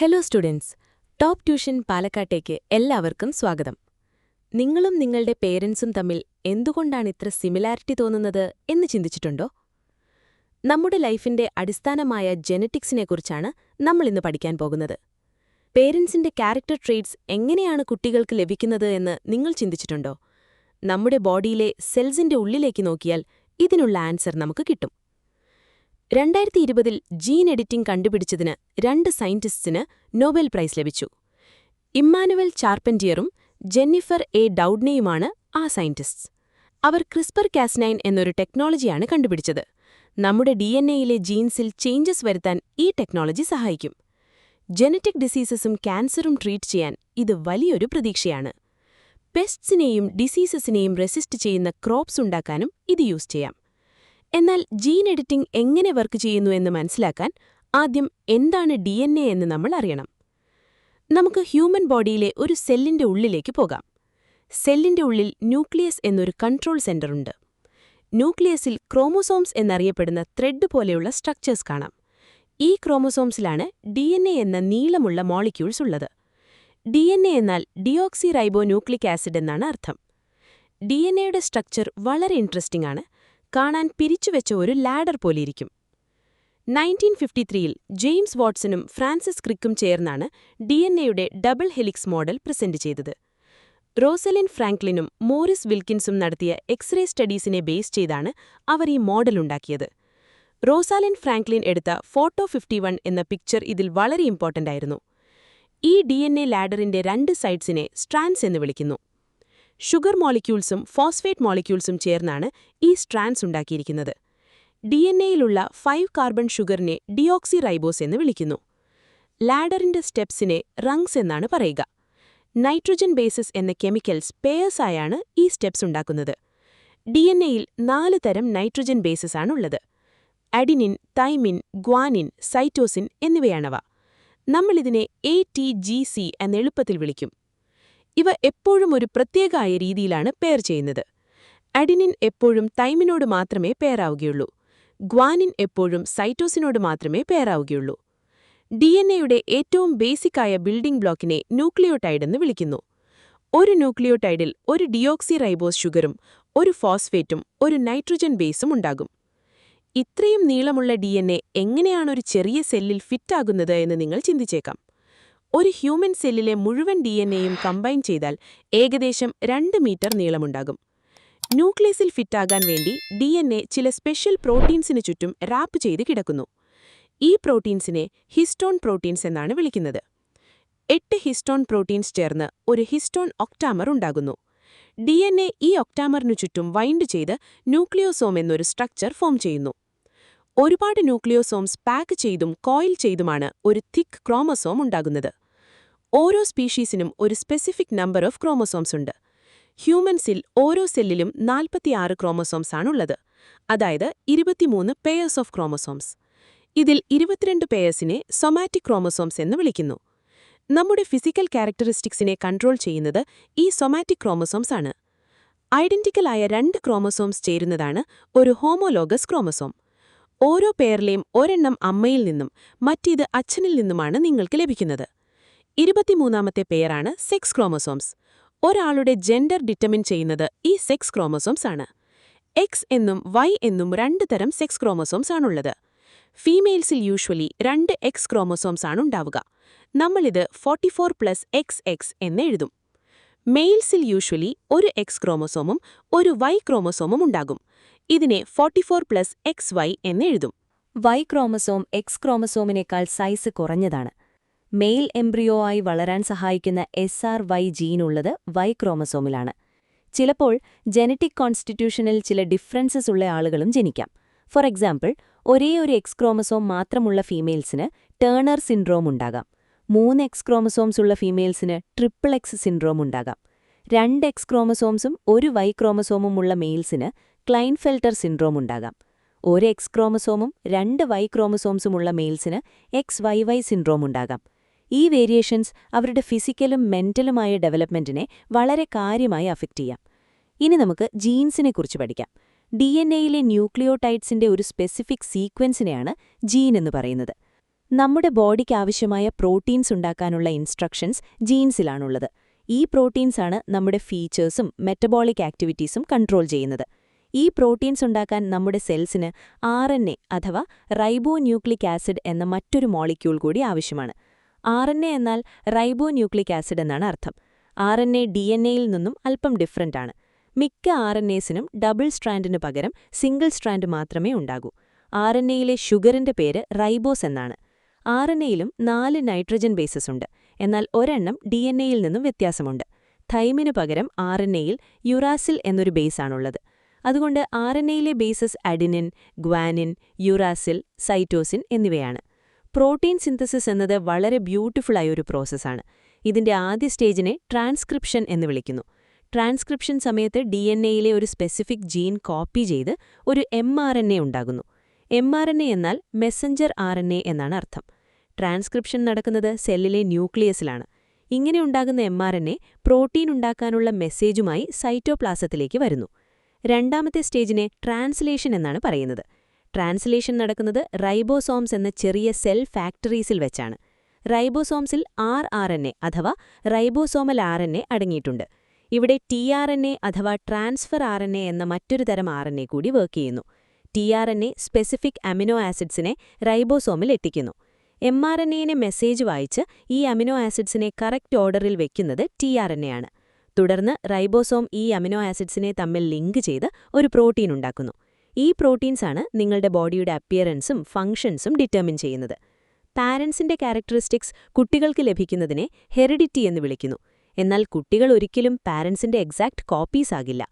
Hello students, top tuition പാലക്കാട്ടേക്ക് എല്ലാവർക്കും സ്വാഗതം. നിങ്ങളും നിങ്ങളുടെ പേരൻസും തമ്മിൽ എന്തുകൊണ്ടാണ് ഇത്ര സിമിലാരിറ്റി തോന്നുന്നത് എന്ന് ചിന്തിച്ചിട്ടുണ്ടോ? നമ്മുടെ ലൈഫിന്റെ അടിസ്ഥാനമായ ജെനറ്റിക്സിനെക്കുറിച്ചാണ് നമ്മളിന്ന് പഠിക്കാൻ പോകുന്നത്. പേരൻസിന്റെ ക്യാരക്ടർ ട്രെയ്റ്റ്സ് എങ്ങനെയാണ് കുട്ടികൾക്ക് ലഭിക്കുന്നത് എന്ന് നിങ്ങൾ ചിന്തിച്ചിട്ടുണ്ടോ? നമ്മുടെ ബോഡിയിലെ സെൽസിന്റെ ഉള്ളിലേക്ക് നോക്കിയാൽ ഇതിനുള്ള ആൻസർ നമുക്ക് കിട്ടും. 2020 ജീൻ എഡിറ്റിംഗ് കണ്ടുപിടിച്ചതിന് 2 സയന്റിസ്റ്റിന് നോബൽ പ്രൈസ് ലഭിച്ചു. ഇമ്മാനുവൽ ചാർപ്പന്റിയറും ജെന്നിഫർ എ ഡൌഡ്നെയുമാണ് ആ സയന്റിസ്റ്റ്സ്. അവർ ക്രിസ്പർ-കാസ്9 എന്നൊരു ടെക്നോളജിയാണ് കണ്ടുപിടിച്ചത്. നമ്മുടെ DNA-യിലെ ജീൻസിൽ ചേഞ്ചസ് വരുത്താൻ ഈ ടെക്നോളജി സഹായിക്കും. ജെനറ്റിക് ഡിസീസസും ക്യാൻസറും ട്രീറ്റ് ചെയ്യാൻ ഇത് വലിയൊരു പ്രതീക്ഷയാണ്. പെസ്റ്റ്സിനെയും ഡിസീസസിനെയും റെസിസ്റ്റ് ചെയ്യുന്ന ക്രോപ്സ് ഉണ്ടാക്കാനും ഇത് യൂസ് ചെയ്യാം. എന്നാൽ ജീൻ എഡിറ്റിംഗ് എങ്ങനെ വർക്ക് ചെയ്യുന്നു എന്ന് മനസ്സിലാക്കാൻ ആദ്യം എന്താണ് DNA എന്ന് നമ്മൾ അറിയണം. നമുക്ക് ഹ്യൂമൻ ബോഡിയിലെ ഒരു സെല്ലിന്റെ ഉള്ളിലേക്ക് പോകാം. സെല്ലിന്റെ ഉള്ളിൽ ന്യൂക്ലിയസ് എന്നൊരു കൺട്രോൾ സെന്ററുണ്ട്. ന്യൂക്ലിയസിൽ ക്രോമോസോംസ് എന്നറിയപ്പെടുന്ന ത്രെഡ് പോലെയുള്ള സ്ട്രക്ചേഴ്സ് കാണാം. ഈ ക്രോമോസോംസിലാണ് DNA എന്ന നീളമുള്ള മോളിക്യൂൾസ് ഉള്ളത്. DNA എന്നാൽ ഡിയോക്സി റൈബോ ന്യൂക്ലിക് ആസിഡ് എന്നാണ് അർത്ഥം. DNAയുടെ സ്ട്രക്ചർ വളരെ ഇൻട്രസ്റ്റിംഗ് ആണ്. കാണാൻ പിരിച്ചുവെച്ച ഒരു ലാഡർ പോലെയിരിക്കും. 1953-ൽ ജെയിംസ് വാട്സണും ഫ്രാൻസിസ് ക്രിക്കും ചേർന്നാണ് DNA-യുടെ ഡബിൾ ഹെലിക്സ് മോഡൽ പ്രസന്റ് ചെയ്തത്. റോസലിൻ ഫ്രാങ്ക്ലിനും മോറിസ് വിൽക്കിൻസും നടത്തിയ എക്സ്റേ സ്റ്റഡീസിനെ ബേസ് ചെയ്താണ് അവർ ഈ മോഡൽ ഉണ്ടാക്കിയത്. റോസാലിൻ ഫ്രാങ്ക്ലിൻ എടുത്ത ഫോട്ടോ 51 എന്ന പിക്ചർ ഇതിൽ വളരെ ഇമ്പോർട്ടന്റ് ആയിരുന്നു. ഈ DNA ലാഡറിന്റെ 2 സൈഡ്സിനെ സ്ട്രാൻഡ്സ് എന്ന് വിളിക്കുന്നു. ഷുഗർ മോളിക്യൂൾസും ഫോസ്ഫേറ്റ് മോളിക്യൂൾസും ചേർന്നാണ് ഈ സ്ട്രാൻഡ്സ് ഉണ്ടാക്കിയിരിക്കുന്നത്. DNA-യിലുള്ള 5 കാർബൺ ഷുഗറിനെ ഡിയോക്സി റൈബോസ് എന്ന് വിളിക്കുന്നു. ലാഡറിന്റെ സ്റ്റെപ്സിനെ റങ്സ് എന്നാണ് പറയുക. നൈട്രജൻ ബേസസ് എന്ന കെമിക്കൽസ് പെയേഴ്സായാണ് ഈ സ്റ്റെപ്സ് ഉണ്ടാക്കുന്നത്. DNA-യിൽ 4 തരം നൈട്രജൻ ബേസസ് ആണുള്ളത്. അഡിനിൻ, തൈമിൻ, ഗ്വാനിൻ, സൈറ്റോസിൻ എന്നിവയാണവ. നമ്മളിതിനെ ATGC എന്ന് എളുപ്പത്തിൽ വിളിക്കും. ഇവ എപ്പോഴും ഒരു പ്രത്യേകമായ രീതിയിലാണ് പെയർ ചെയ്യുന്നത്. അഡിനിൻ എപ്പോഴും തൈമിനോട് മാത്രമേ പെയറാവുകയുള്ളൂ. ഗ്വാനിൻ എപ്പോഴും സൈറ്റോസിനോട് മാത്രമേ പെയറാവുകയുള്ളൂ. DNA-യുടെ ഏറ്റവും ബേസിക്കായ ബിൽഡിംഗ് ബ്ലോക്കിനെ ന്യൂക്ലിയോടൈഡ് എന്ന് വിളിക്കുന്നു. ഒരു ന്യൂക്ലിയോടൈഡിൽ ഒരു ഡിയോക്സി റൈബോസ് ഷുഗറും ഒരു ഫോസ്ഫേറ്റും ഒരു നൈട്രജൻ ബേസും ഉണ്ടാകും. ഇത്രയും നീളമുള്ള DNA എങ്ങനെയാണൊരു ചെറിയ സെല്ലിൽ ഫിറ്റാകുന്നത് എന്ന് നിങ്ങൾ ചിന്തിച്ചേക്കാം. ഒരു ഹ്യൂമൻ സെല്ലിലെ മുഴുവൻ DNA-യും കമ്പൈൻ ചെയ്താൽ ഏകദേശം 2 മീറ്റർ നീളമുണ്ടാകും. ന്യൂക്ലിയസിൽ ഫിറ്റാകാൻ വേണ്ടി DNA ചില സ്പെഷ്യൽ പ്രോട്ടീൻസിന് ചുറ്റും റാപ്പ് ചെയ്ത് കിടക്കുന്നു. ഈ പ്രോട്ടീൻസിനെ ഹിസ്റ്റോൺ പ്രോട്ടീൻസ് എന്നാണ് വിളിക്കുന്നത്. 8 ഹിസ്റ്റോൺ പ്രോട്ടീൻസ് ചേർന്ന് ഒരു ഹിസ്റ്റോൺ ഒക്ടാമർ ഉണ്ടാകുന്നു. DNA ഈ ഒക്ടാമറിനു ചുറ്റും വൈൻഡ് ചെയ്ത് ന്യൂക്ലിയോസോം എന്നൊരു സ്ട്രക്ചർ ഫോം ചെയ്യുന്നു. ഒരുപാട് ന്യൂക്ലിയോസോംസ് പാക്ക് ചെയ്തും കോയിൽ ചെയ്തുമാണ് ഒരു തിക്ക് ക്രോമോസോം ഉണ്ടാകുന്നത്. ഓരോ സ്പീഷീസിനും ഒരു സ്പെസിഫിക് നമ്പർ ഓഫ് ക്രോമോസോംസ് ഉണ്ട്. ഹ്യൂമൻസിൽ ഓരോ സെല്ലിലും 46 ക്രോമോസോംസ് ആണുള്ളത്, അതായത് 23 പെയേഴ്സ് ഓഫ് ക്രോമോസോംസ്. ഇതിൽ 22 പെയേഴ്സിനെ സൊമാറ്റിക് ക്രോമോസോംസ് എന്ന് വിളിക്കുന്നു. നമ്മുടെ ഫിസിക്കൽ ക്യാരക്ടറിസ്റ്റിക്സിനെ കൺട്രോൾ ചെയ്യുന്നത് ഈ സൊമാറ്റിക് ക്രോമോസോംസ് ആണ്. ഐഡന്റിക്കലായ 2 ക്രോമോസോംസ് ചേരുന്നതാണ് ഒരു ഹോമോലോഗസ് ക്രോമോസോം. ഓരോ പെയറിലെയും ഒരെണ്ണം അമ്മയിൽ നിന്നും മറ്റേത് അച്ഛനിൽ നിന്നുമാണ് നിങ്ങൾക്ക് ലഭിക്കുന്നത്. 23ാമത്തെ പെയറാണ് സെക്സ് ക്രോമോസോംസ്. ഒരാളുടെ ജെൻഡർ ഡിറ്റർമിൻ ചെയ്യുന്നത് ഈ സെക്സ് ക്രോമോസോംസ് ആണ്. X എന്നും Y എന്നും 2 തരം സെക്സ് ക്രോമോസോംസ് ആണുള്ളത്. ഫീമെയിൽസിൽ യൂഷ്വലി 2 X ക്രോമോസോംസ് ആണുണ്ടാവുക. നമ്മളിത് 44+XX എന്ന് എഴുതും. മെയിൽസിൽ യൂഷ്വലി ഒരു X ക്രോമോസോമും ഒരു Y ക്രോമോസോമും ഉണ്ടാകും. ഇതിനെ 44+XY എന്ന് എഴുതും. Y ക്രോമസോം X ക്രോമസോമിനേക്കാൾ സൈസ് കുറഞ്ഞതാണ്. മെയിൽ എംബ്രിയോ ആയി വളരാൻ സഹായിക്കുന്ന SRY ജീനുള്ളത് Y ക്രോമസോമിലാണ്. ചിലപ്പോൾ ജെനറ്റിക് കോൺസ്റ്റിറ്റ്യൂഷനിൽ ചില ഡിഫറൻസസ് ഉള്ള ആളുകളും ജനിക്കാം. ഫോർ എക്സാമ്പിൾ, ഒരേ ഒരു X ക്രോമസോം മാത്രമുള്ള ഫീമെയിൽസിന് ടേണർ സിൻഡ്രോം ഉണ്ടാകാം. 3 X ക്രോമസോംസ് ഉള്ള ഫീമെയിൽസിന് XXX സിൻഡ്രോം ഉണ്ടാകാം. 2 X ക്രോമസോംസും ഒരു Y ക്രോമസോമും ഉള്ള മെയിൽസിന് ക്ലൈൻഫെൽട്ടർ സിൻഡ്രോം ഉണ്ടാകാം. ഒരു X ക്രോമസോമും 2 Y ക്രോമസോംസുമുള്ള മെയിൽസിന് XYY സിൻഡ്രോം ഉണ്ടാകാം. ഈ വേരിയേഷൻസ് അവരുടെ ഫിസിക്കലും മെന്റലുമായ ഡെവലപ്മെന്റിനെ വളരെ കാര്യമായി അഫക്റ്റ് ചെയ്യാം. ഇനി നമുക്ക് ജീൻസിനെക്കുറിച്ച് പഠിക്കാം. DNA-യിലെ ന്യൂക്ലിയോടൈഡ്സിന്റെ ഒരു സ്പെസിഫിക് സീക്വൻസിനെയാണ് ജീൻ എന്ന് പറയുന്നത്. നമ്മുടെ ബോഡിക്ക് ആവശ്യമായ പ്രോട്ടീൻസ് ഉണ്ടാക്കാനുള്ള ഇൻസ്ട്രക്ഷൻസ് ജീൻസിലാണുള്ളത്. ഈ പ്രോട്ടീൻസാണ് നമ്മുടെ ഫീച്ചേഴ്സും മെറ്റബോളിക് ആക്ടിവിറ്റീസും കൺട്രോൾ ചെയ്യുന്നത്. ഈ പ്രോട്ടീൻസ് ഉണ്ടാക്കാൻ നമ്മുടെ സെൽസിന് RNA അഥവാ റൈബോന്യൂക്ലിക് ആസിഡ് എന്ന മറ്റൊരു മോളിക്യൂൾ കൂടി ആവശ്യമാണ്. RNA എന്നാൽ റൈബോന്യൂക്ലിക് ആസിഡ് എന്നാണ് അർത്ഥം. RNA DNAയിൽ നിന്നും അല്പം ഡിഫറൻ്റ് ആണ്. മിക്ക RNAസിനും ഡബിൾ സ്ട്രാൻഡിനു പകരം സിംഗിൾ സ്ട്രാൻഡ് മാത്രമേ ഉണ്ടാകൂ. RNAയിലെ ഷുഗറിന്റെ പേര് റൈബോസ് എന്നാണ്. RNAയിലും 4 നൈട്രജൻ ബേസസ് ഉണ്ട്, എന്നാൽ ഒരെണ്ണം DNAയിൽ നിന്നും വ്യത്യാസമുണ്ട്. തൈമിനു പകരം RNAയിൽ യുറാസിൽ എന്നൊരു ബേസാണുള്ളത്. അതുകൊണ്ട് RNAയിലെ bases adenine, guanine, uracil, cytosine എന്നിവയാണ്. പ്രോട്ടീൻ സിന്തസിസ് എന്നത് വളരെ ബ്യൂട്ടിഫുള്ളായ ഒരു പ്രോസസ്സാണ്. ഇതിന്റെ ആദ്യ സ്റ്റേജിനെ ട്രാൻസ്ക്രിപ്ഷൻ എന്ന് വിളിക്കുന്നു. ട്രാൻസ്ക്രിപ്ഷൻ സമയത്ത് DNAയിലെ ഒരു സ്പെസിഫിക് ജീൻ കോപ്പി ചെയ്ത് ഒരു mRNA ഉണ്ടാകുന്നു. mRNA എന്നാൽ മെസ്സഞ്ചർ RNA എന്നാണ് അർത്ഥം. ട്രാൻസ്ക്രിപ്ഷൻ നടക്കുന്നത് സെല്ലിലെ ന്യൂക്ലിയസിലാണ്. ഇങ്ങനെ ഉണ്ടാകുന്ന mRNA പ്രോട്ടീൻ ഉണ്ടാക്കാനുള്ള മെസ്സേജുമായി സൈറ്റോപ്ലാസത്തിലേക്ക് വരുന്നു. രണ്ടാമത്തെ സ്റ്റേജിനെ ട്രാൻസ്ലേഷൻ എന്നാണ് പറയുന്നത്. ട്രാൻസ്ലേഷൻ നടക്കുന്നത് റൈബോസോംസ് എന്ന ചെറിയ സെൽ ഫാക്ടറീസിൽ വെച്ചാണ്. റൈബോസോംസിൽ rRNA അഥവാ റൈബോസോമൽ RNA അടങ്ങിയിട്ടുണ്ട്. ഇവിടെ tRNA അഥവാ ട്രാൻസ്ഫർ RNA എന്ന മറ്റൊരു തരം RNA കൂടി വർക്ക് ചെയ്യുന്നു. tRNA സ്പെസിഫിക് അമിനോ ആസിഡ്സിനെ റൈബോസോമിൽ എത്തിക്കുന്നു. mRNAനെ മെസ്സേജ് വായിച്ച് ഈ അമിനോ ആസിഡ്സിനെ കറക്റ്റ് ഓർഡറിൽ വെക്കുന്നത് tRNA ആണ്. തുടർന്ന് റൈബോസോം ഈ അമിനോ ആസിഡ്സിനെ തമ്മിൽ ലിങ്ക് ചെയ്ത് ഒരു പ്രോട്ടീൻ ഉണ്ടാക്കുന്നു. ഈ പ്രോട്ടീൻസാണ് നിങ്ങളുടെ ബോഡിയുടെ അപ്പിയറൻസും ഫംഗ്ഷൻസും ഡിറ്റർമിൻ ചെയ്യുന്നത്. പാരൻസിന്റെ ക്യാരക്ടറിസ്റ്റിക്സ് കുട്ടികൾക്ക് ലഭിക്കുന്നതിനെ ഹെറിഡിറ്റി എന്ന് വിളിക്കുന്നു. എന്നാൽ കുട്ടികൾ ഒരിക്കലും പാരൻസിന്റെ എക്സാക്ട് കോപ്പീസ് ആകില്ല.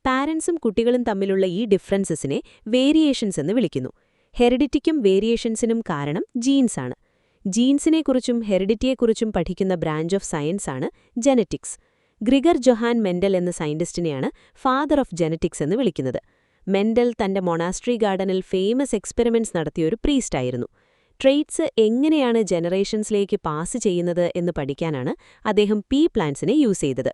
പാരൻസും കുട്ടികളും തമ്മിലുള്ള ഈ ഡിഫറൻസസിനെ വേരിയേഷൻസ് എന്ന് വിളിക്കുന്നു. ഹെറിഡിറ്റിക്കും വേരിയേഷൻസിനും കാരണം ജീൻസാണ്. ജീൻസിനെക്കുറിച്ചും ഹെറിഡിറ്റിയെക്കുറിച്ചും പഠിക്കുന്ന ബ്രാഞ്ച് ഓഫ് സയൻസാണ് ജെനറ്റിക്സ്. ഗ്രിഗർ ജൊഹാൻ മെൻഡൽ എന്ന സയന്റിസ്റ്റിനെയാണ് ഫാദർ ഓഫ് ജെനറ്റിക്സ് എന്ന് വിളിക്കുന്നത്. മെൻഡൽ തന്റെ മൊണാസ്ട്രി ഗാർഡനിൽ ഫേമസ് എക്സ്പെരിമെന്റ്സ് നടത്തിയൊരു പ്രീസ്റ്റായിരുന്നു. ട്രെയ്റ്റ്സ് എങ്ങനെയാണ് ജനറേഷൻസിലേക്ക് പാസ് ചെയ്യുന്നത് എന്ന് പഠിക്കാനാണ് അദ്ദേഹം പീ പ്ലാന്റ്സിനെ യൂസ് ചെയ്തത്.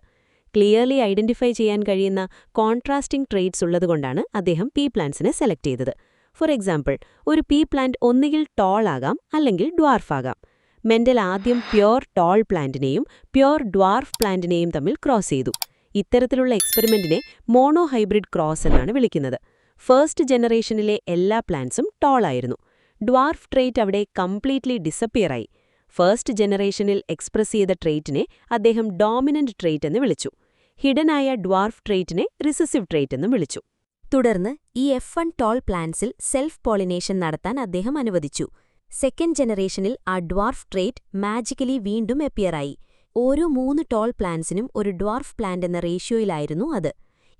ക്ലിയർലി ഐഡന്റിഫൈ ചെയ്യാൻ കഴിയുന്ന കോൺട്രാസ്റ്റിംഗ് ട്രെയ്റ്റ്സ് ഉള്ളതുകൊണ്ടാണ് അദ്ദേഹം പീ പ്ലാന്റ്സിനെ സെലക്ട് ചെയ്തത്. ഫോർ എക്സാമ്പിൾ, ഒരു പീ പ്ലാന്റ് ഒന്നുകിൽ ടോൾ ആകാം അല്ലെങ്കിൽ ഡ്വാർഫ് ആകാം. മെൻഡൽ ആദ്യം പ്യോർ ടോൾ പ്ലാന്റിനെയും പ്യോർ ഡ്വാർഫ് പ്ലാന്റിനെയും തമ്മിൽ ക്രോസ് ചെയ്തു. ഇത്തരത്തിലുള്ള എക്സ്പെരിമെന്റിനെ മോണോ ഹൈബ്രിഡ് ക്രോസ് എന്നാണ് വിളിക്കുന്നത്. ഫസ്റ്റ് ജനറേഷനിലെ എല്ലാ പ്ലാന്റ്സും ടോൾ ആയിരുന്നു. ഡ്വാർഫ് ട്രെയ്റ്റ് അവിടെ കംപ്ലീറ്റ്ലി ഡിസപ്പിയറായി. ഫസ്റ്റ് ജനറേഷനിൽ എക്സ്പ്രസ് ചെയ്ത ട്രെയ്റ്റിനെ അദ്ദേഹം ഡോമിനന്റ് ട്രെയ്റ്റ് എന്ന് വിളിച്ചു. ഹിഡനായ ഡ്വാർഫ് ട്രെയ്റ്റിനെ റിസസീവ് ട്രെയ്റ്റ് എന്നും വിളിച്ചു. തുടർന്ന് ഈ F1 ടോൾ പ്ലാന്റ്സിൽ സെൽഫ് പോളിനേഷൻ നടത്താൻ അദ്ദേഹം അനുവദിച്ചു. സെക്കൻഡ് ജനറേഷനിൽ ആ ഡ്വാർഫ് ട്രെയ്റ്റ് മാജിക്കലി വീണ്ടും അപ്പിയറായി. ഓരോ 3 ടോൾ പ്ലാന്റ്സിനും ഒരു ഡ്വാർഫ് പ്ലാന്റ് എന്ന റേഷ്യോയിലായിരുന്നു അത്.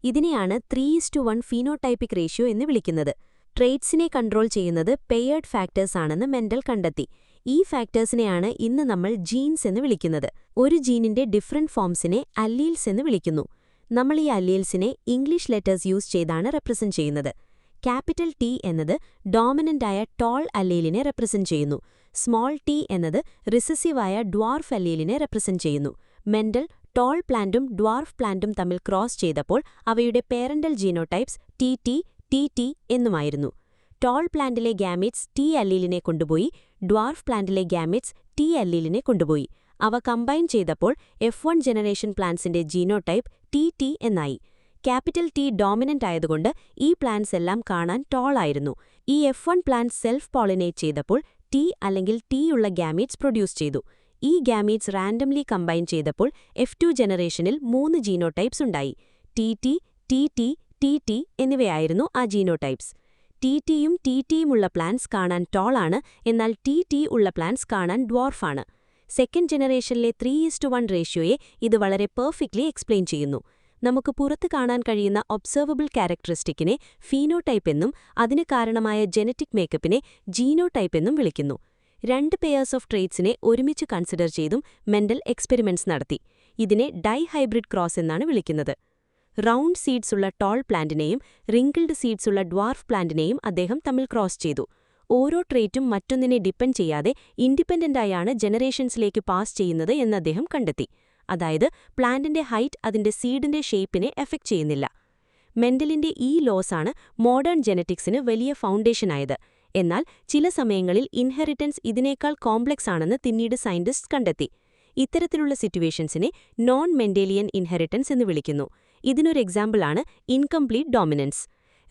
ഇതിനെയാണ് 3:1 ഫീനോടൈപ്പിക് റേഷ്യോ എന്ന് വിളിക്കുന്നത്. ട്രെയ്റ്റ്സിനെ കൺട്രോൾ ചെയ്യുന്നത് പെയേർഡ് ഫാക്ടേഴ്സ് ആണെന്ന് മെൻഡൽ കണ്ടെത്തി. ഈ ഫാക്ടേഴ്സിനെയാണ് ഇന്ന് നമ്മൾ ജീൻസ് എന്ന് വിളിക്കുന്നത്. ഒരു ജീനിന്റെ ഡിഫറന്റ് ഫോംസിനെ അല്ലീൽസ് എന്ന് വിളിക്കുന്നു. നമ്മൾ ഈ അല്ലീൽസിനെ ഇംഗ്ലീഷ് ലെറ്റേഴ്സ് യൂസ് ചെയ്താണ് റെപ്രസെന്റ് ചെയ്യുന്നത്. ക്യാപിറ്റൽ T എന്നത് ഡോമിനന്റായ ടോൾ അല്ലീലിനെ റെപ്രസെന്റ് ചെയ്യുന്നു. സ്മോൾ t എന്നത് റിസസീവായ ഡ്വാർഫ് അല്ലീലിനെ റെപ്രസെന്റ് ചെയ്യുന്നു. മെൻഡൽ ടോൾ പ്ലാന്റും ഡ്വാർഫ് പ്ലാന്റും തമ്മിൽ ക്രോസ് ചെയ്തപ്പോൾ അവയുടെ പേരന്റൽ ജീനോടൈപ്സ് TT, TT എന്നുമായിരുന്നു. ടോൾ പ്ലാന്റിലെ ഗാമീറ്റ്സ് T അല്ലീലിനെ കൊണ്ടുപോയി, ഡ്വാർഫ് പ്ലാന്റിലെ ഗാമീറ്റ്സ് T അല്ലീലിനെ കൊണ്ടുപോയി. അവ കമ്പൈൻ ചെയ്തപ്പോൾ F1 ജനറേഷൻ പ്ലാന്റ്സിന്റെ ജീനോടൈപ്പ് TT എന്നായി. ക്യാപിറ്റൽ T ഡോമിനന്റ് ആയതുകൊണ്ട് ഈ പ്ലാന്റ്സ് എല്ലാം കാണാൻ ടോൾ ആയിരുന്നു. ഈ F1 പ്ലാന്റ് സെൽഫ് പോളിനേറ്റ് ചെയ്തപ്പോൾ T അല്ലെങ്കിൽ T ഉള്ള ഗാമീറ്റ്സ് പ്രൊഡ്യൂസ് ചെയ്തു. ഈ ഗാമീറ്റ്സ് റാൻഡംലി കമ്പൈൻ ചെയ്തപ്പോൾ F2 ജനറേഷനിൽ 3 ജീനോടൈപ്സ് ഉണ്ടായി. TT, TT, TT എന്നിവയായിരുന്നു ആ ജീനോടൈപ്സ്. TTയും TTയും ഉള്ള പ്ലാന്റ്സ് കാണാൻ ടോളാണ്, എന്നാൽ TT ഉള്ള പ്ലാന്റ്സ് കാണാൻ ഡ്വാർഫാണ്. സെക്കൻഡ് ജനറേഷനിലെ 3:1 റേഷ്യോയെ ഇത് വളരെ പെർഫെക്റ്റ്ലി എക്സ്പ്ലെയിൻ ചെയ്യുന്നു. നമുക്ക് പുറത്ത് കാണാൻ കഴിയുന്ന ഒബ്സർവബിൾ ക്യാരക്ടറിസ്റ്റിക്കിനെ ഫീനോടൈപ്പ് എന്നും അതിന് കാരണമായ ജെനറ്റിക് മേക്കപ്പിനെ ജീനോടൈപ്പ് എന്നും വിളിക്കുന്നു. 2 പെയേഴ്സ് ഓഫ് ട്രെയ്റ്റ്സിനെ ഒരുമിച്ച് കൺസിഡർ ചെയ്തും മെൻഡൽ എക്സ്പെരിമെന്റ്സ് നടത്തി. ഇതിനെ ഡൈഹൈബ്രിഡ് ക്രോസ് എന്നാണ് വിളിക്കുന്നത്. റൗണ്ട് സീഡ്സ് ഉള്ള ടോൾ പ്ലാന്റിനെയും റിങ്കിൾഡ് സീഡ്സ് ഉള്ള ഡ്വാർഫ് പ്ലാന്റിനെയും അദ്ദേഹം തമ്മിൽ ക്രോസ് ചെയ്തു. ഓരോ ട്രെയ്റ്റും മറ്റൊന്നിനെ ഡിപ്പെൻഡ് ചെയ്യാതെ ഇൻഡിപെൻഡന്റായാണ് ജനറേഷൻസിലേക്ക് പാസ് ചെയ്യുന്നത് എന്ന് അദ്ദേഹം കണ്ടെത്തി. അതായത് പ്ലാന്റിന്റെ ഹൈറ്റ് അതിന്റെ സീഡിന്റെ ഷേപ്പിനെ എഫക്റ്റ് ചെയ്യുന്നില്ല. മെൻഡലിന്റെ ഈ ലോസാണ് മോഡേൺ ജെനറ്റിക്സിന് വലിയ ഫൗണ്ടേഷനായത്. എന്നാൽ ചില സമയങ്ങളിൽ ഇൻഹെറിറ്റൻസ് ഇതിനേക്കാൾ കോംപ്ലക്സ് ആണെന്ന് പിന്നീട് സയന്റിസ്റ്റ് കണ്ടെത്തി. ഇത്തരത്തിലുള്ള സിറ്റുവേഷൻസിനെ നോൺ മെൻഡേലിയൻ ഇൻഹെറിറ്റൻസ് എന്ന് വിളിക്കുന്നു. ഇതിനൊരു എക്സാമ്പിളാണ് ഇൻകംപ്ലീറ്റ് ഡോമിനൻസ്.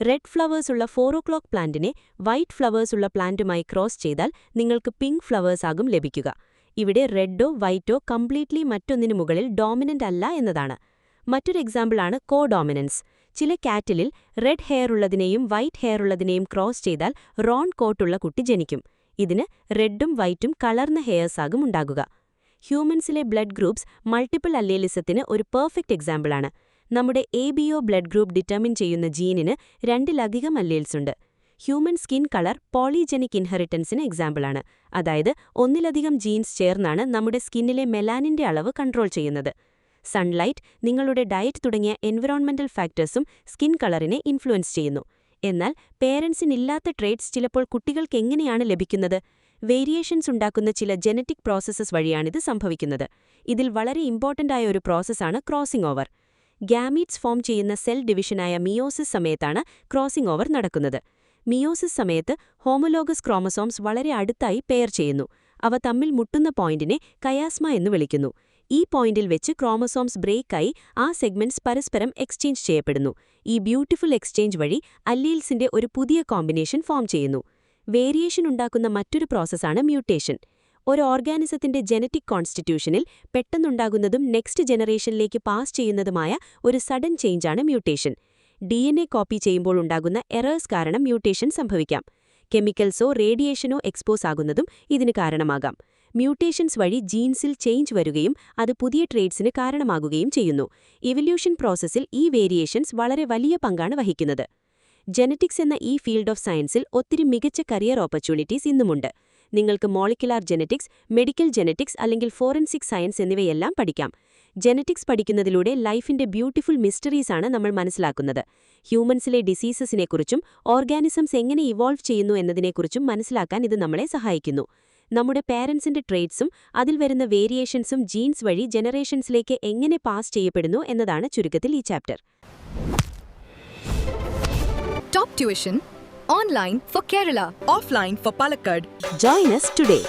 റെഡ് ഫ്ലവേഴ്സുള്ള 4 o'clock പ്ലാന്റിനെ വൈറ്റ് ഫ്ലവേഴ്സുള്ള പ്ലാന്റുമായി ക്രോസ് ചെയ്താൽ നിങ്ങൾക്ക് പിങ്ക് ഫ്ലവേഴ്സ് ആകും ലഭിക്കുക. ഇവിടെ റെഡോ വൈറ്റോ കംപ്ലീറ്റ്ലി മറ്റൊന്നിനു മുകളിൽ ഡോമിനന്റ് അല്ല എന്നതാണ്. മറ്റൊരു എക്സാമ്പിളാണ് കോഡോമിനൻസ്. ചില കാറ്റിലിൽ റെഡ് ഹെയർ ഉള്ളതിനെയും വൈറ്റ് ഹെയർ ഉള്ളതിനെയും ക്രോസ് ചെയ്താൽ റോൺ കോട്ടുള്ള കുട്ടി ജനിക്കും. ഇതിന് റെഡും വൈറ്റും കളർന്ന ഹെയർസാകും ഉണ്ടാകുക. ഹ്യൂമൻസിലെ ബ്ലഡ് ഗ്രൂപ്പ്സ് മൾട്ടിപ്പിൾ അല്ലേലിസത്തിന് ഒരു പെർഫെക്റ്റ് എക്സാമ്പിളാണ്. നമ്മുടെ ABO ബ്ലഡ് ഗ്രൂപ്പ് ഡിറ്റർമിൻ ചെയ്യുന്ന ജീനിന് 2-ലധികം അല്ലേൽസുണ്ട്. ഹ്യൂമൻ സ്കിൻ കളർ പോളിജനിക് ഇൻഹെറിറ്റൻസിന് എക്സാമ്പിളാണ്. അതായത് ഒന്നിലധികം ജീൻസ് ചേർന്നാണ് നമ്മുടെ സ്കിന്നിലെ മെലാനിന്റെ അളവ് കൺട്രോൾ ചെയ്യുന്നത്. സൺലൈറ്റ്, നിങ്ങളുടെ ഡയറ്റ് തുടങ്ങിയ എൻവിറോൺമെന്റൽ ഫാക്ടേഴ്സും സ്കിൻ കളറിനെ ഇൻഫ്ലുവൻസ് ചെയ്യുന്നു. എന്നാൽ പേരൻസിനില്ലാത്ത ട്രേറ്റ്സ് ചിലപ്പോൾ കുട്ടികൾക്ക് എങ്ങനെയാണ് ലഭിക്കുന്നത്? വേരിയേഷൻസ് ഉണ്ടാക്കുന്ന ചില ജനറ്റിക് പ്രോസസ്സസ് വഴിയാണിത് സംഭവിക്കുന്നത്. ഇതിൽ വളരെ ഇമ്പോർട്ടന്റ് ആയ ഒരു പ്രോസസ്സാണ് ക്രോസിംഗ് ഓവർ. ഗ്യാമീറ്റ്സ് ഫോം ചെയ്യുന്ന സെൽ ഡിവിഷനായ മിയോസിസ് സമയത്താണ് ക്രോസിംഗ് ഓവർ നടക്കുന്നത്. മിയോസിസ് സമയത്ത് ഹോമോലോഗസ് ക്രോമസോംസ് വളരെ അടുത്തായി പെയർ ചെയ്യുന്നു. അവ തമ്മിൽ മുട്ടുന്ന പോയിന്റിനെ കയാസ്മ എന്ന് വിളിക്കുന്നു. ഈ പോയിന്റിൽ വെച്ച് ക്രോമസോംസ് ബ്രേക്കായി ആ സെഗ്മെന്റ്സ് പരസ്പരം എക്സ്ചേഞ്ച് ചെയ്യപ്പെടുന്നു. ഈ ബ്യൂട്ടിഫുൾ എക്സ്ചേഞ്ച് വഴി അല്ലീൽസിന്റെ ഒരു പുതിയ കോമ്പിനേഷൻ ഫോം ചെയ്യുന്നു. വേരിയേഷൻ ഉണ്ടാക്കുന്ന മറ്റൊരു പ്രോസസ്സാണ് മ്യൂട്ടേഷൻ. ഒരു ഓർഗാനിസത്തിന്റെ ജനറ്റിക് കോൺസ്റ്റിറ്റ്യൂഷനിൽ പെട്ടെന്നുണ്ടാകുന്നതും നെക്സ്റ്റ് ജനറേഷനിലേക്ക് പാസ് ചെയ്യുന്നതുമായ ഒരു സഡൻ ചേഞ്ചാണ് മ്യൂട്ടേഷൻ. DNA കോപ്പി ചെയ്യുമ്പോൾ ഉണ്ടാകുന്ന എറേഴ്സ് കാരണം മ്യൂട്ടേഷൻ സംഭവിക്കാം. കെമിക്കൽസോ റേഡിയേഷനോ എക്സ്പോസ് ആകുന്നതും ഇതിന് കാരണമാകാം. മ്യൂട്ടേഷൻസ് വഴി ജീൻസിൽ ചേഞ്ച് വരുകയും അത് പുതിയ ട്രേറ്റ്സിന് കാരണമാകുകയും ചെയ്യുന്നു. ഇവല്യൂഷൻ പ്രോസസ്സിൽ ഈ വേരിയേഷൻസ് വളരെ വലിയ പങ്കാണ് വഹിക്കുന്നത്. ജനറ്റിക്സ് എന്ന ഈ ഫീൽഡ് ഓഫ് സയൻസിൽ ഒത്തിരി മികച്ച കരിയർ ഓപ്പർച്യൂണിറ്റീസ് ഇന്നുമുണ്ട്. നിങ്ങൾക്ക് മോളിക്കുലാർ ജെനറ്റിക്സ്, മെഡിക്കൽ ജെനറ്റിക്സ് അല്ലെങ്കിൽ ഫോറൻസിക് സയൻസ് എന്നിവയെല്ലാം പഠിക്കാം. ജെനറ്റിക്സ് പഠിക്കുന്നതിലൂടെ ലൈഫിന്റെ ബ്യൂട്ടിഫുൾ മിസ്റ്ററീസാണ് നമ്മൾ മനസ്സിലാക്കുന്നത്. ഹ്യൂമൻസിലെ ഡിസീസസിനെക്കുറിച്ചും ഓർഗാനിസംസ് എങ്ങനെ ഇവോൾവ് ചെയ്യുന്നു എന്നതിനെക്കുറിച്ചും മനസ്സിലാക്കാൻ ഇത് നമ്മളെ സഹായിക്കുന്നു. നമ്മുടെ പേരൻസിന്റെ ട്രേറ്റ്സും അതിൽ വരുന്ന വേരിയേഷൻസും ജീൻസ് വഴി ജനറേഷൻസിലേക്ക് എങ്ങനെ പാസ് ചെയ്യപ്പെടുന്നു എന്നതാണ് ചുരുക്കത്തിൽ ഈ chapter. Top tuition, online for Kerala, offline for Palakkad. Join us today.